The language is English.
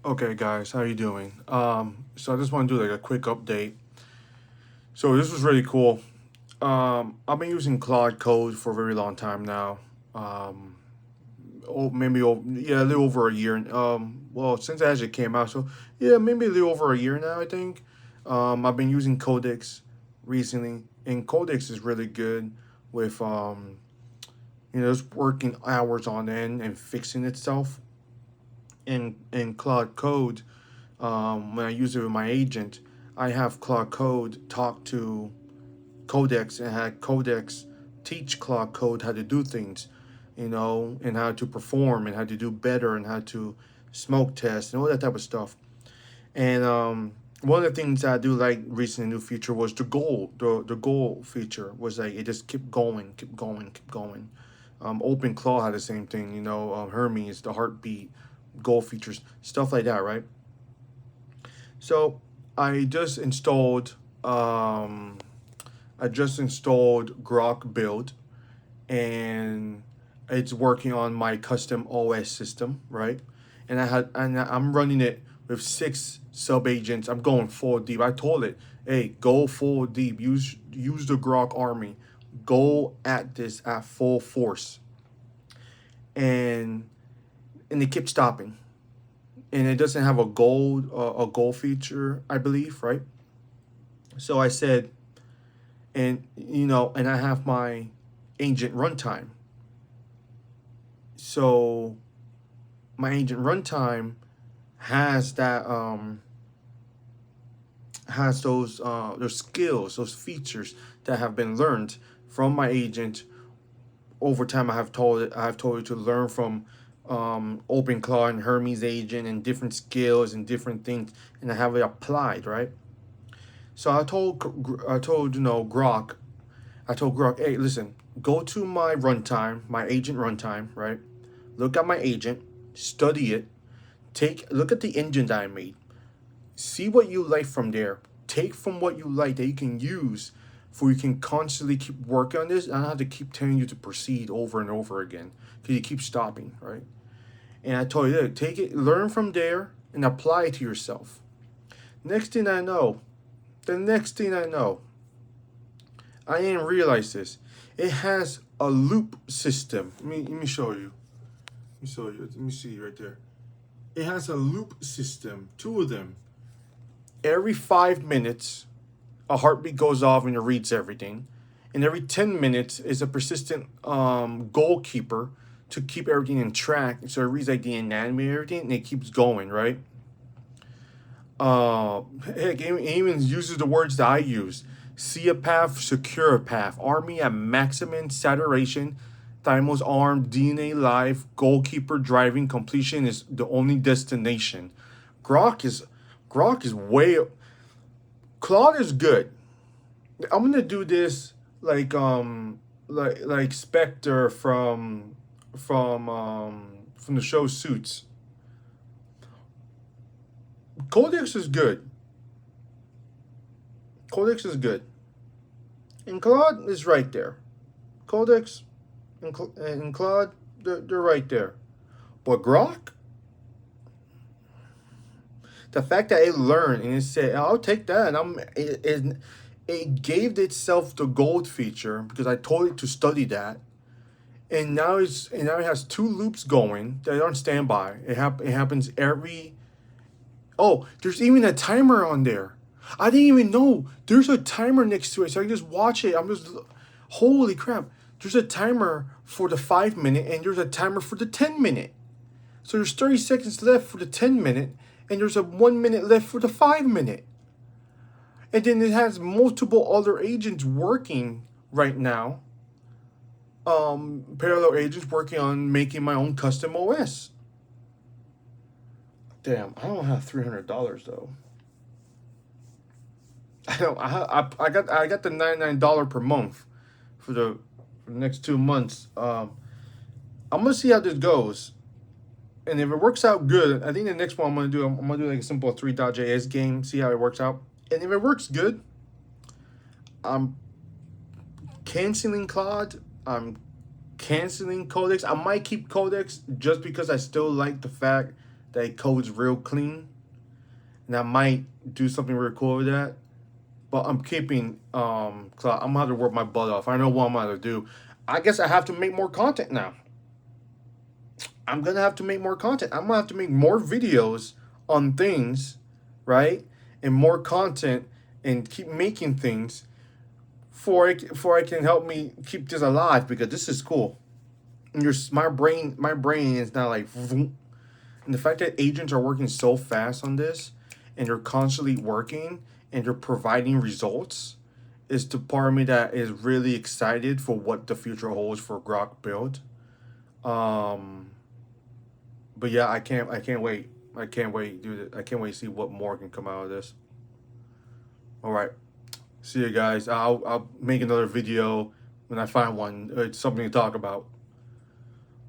Okay, guys, how you doing? So I just want to do like a quick update. So this was really cool. I've been using Claude Code for a very long time now. Um, a little over a year. Well, since it actually came out, so yeah, maybe a little over a year now. I think. I've been using Codex recently, and Codex is really good with just working hours on end and fixing itself. In Claude Code, when I use it with my agent, I have Claude Code talk to Codex and had Codex teach Claude Code how to do things, and how to perform and how to do better and how to smoke test and all that type of stuff. And one of the things I do like recently new feature was the goal. The goal feature was like it just kept going, keep going, keep going. Open Claw had the same thing, Hermes, the heartbeat, goal features, stuff like that, right? So I just installed um, I just installed Grok Build, and it's working on my custom OS system, right? I'm running it with six sub agents. I'm going full deep. I told it, hey, go full deep. Use the Grok army. Go at this at full force, and and they keep stopping. And it doesn't have a goal feature, I believe, right? So I said, and I have my agent runtime. So my agent runtime has that has those skills, those features that have been learned from my agent over time. I have told it to learn from OpenClaw and Hermes agent and different skills and different things, and I have it applied, right? So I told Grok. I told Grok, hey, listen, go to my runtime, my agent runtime, right? Look at my agent, study it, look at the engine that I made, see what you like from there, take from what you like that you can use, for you can constantly keep working on this. I don't have to keep telling you to proceed over and over again because you keep stopping, right? And I told you, take it, learn from there, and apply it to yourself. Next thing I know, the next thing I know, I didn't realize this. It has a loop system. Let me show you. Let me show you. Let me see right there. It has a loop system, two of them. Every 5 minutes, a heartbeat goes off and it reads everything. And every 10 minutes is a persistent goalkeeper to keep everything in track. So it reads like the anatomy and everything, and it keeps going, right? Heck, it even uses the words that I use. See a path, secure a path. Army at maximum saturation. Thymus armed, DNA live, goalkeeper driving, completion is the only destination. Grok is Grok is way Claude is good. I'm gonna do this like Spectre from the show Suits. Codex is good. Codex is good. And Claude is right there. Codex and Claude, they're right there. But Grok, the fact that it learned and it said, "I'll take that," and it gave itself the gold feature because I told it to study that, and now it has two loops going that are on standby. It happens every. Oh, there's even a timer on there. I didn't even know there's a timer next to it, so I can just watch it. Holy crap! There's a timer for the 5 minute, and there's a timer for the 10 minute. So there's 30 seconds left for the 10 minute, and there's a 1 minute left for the 5 minute. And then it has multiple other agents working right now. Parallel agents working on making my own custom OS. Damn, I don't have $300 though. I don't. I got the $99 per month for the next 2 months. I'm gonna see how this goes, and if it works out good, I think the next one I'm gonna do like a simple 3.js game, see how it works out, and if it works good, I'm canceling Claude. I'm canceling Codex. I might keep Codex just because I still like the fact that it codes real clean, and I might do something really cool with that. But I'm keeping so I'm gonna have to work my butt off. I know what I'm gonna do. I guess I have to make more content now. I'm gonna have to make more content. I'm gonna have to make more videos on things, right? And more content and keep making things for it can help me keep this alive because this is cool. And my brain is not like vroom. And the fact that agents are working so fast on this and they're constantly working and they're providing results is the part of me that is really excited for what the future holds for Grok Build. Um, but yeah, I can't wait. I can't wait, dude. I can't wait to see what more can come out of this. All right, see you guys. I'll make another video when I find one. It's something to talk about.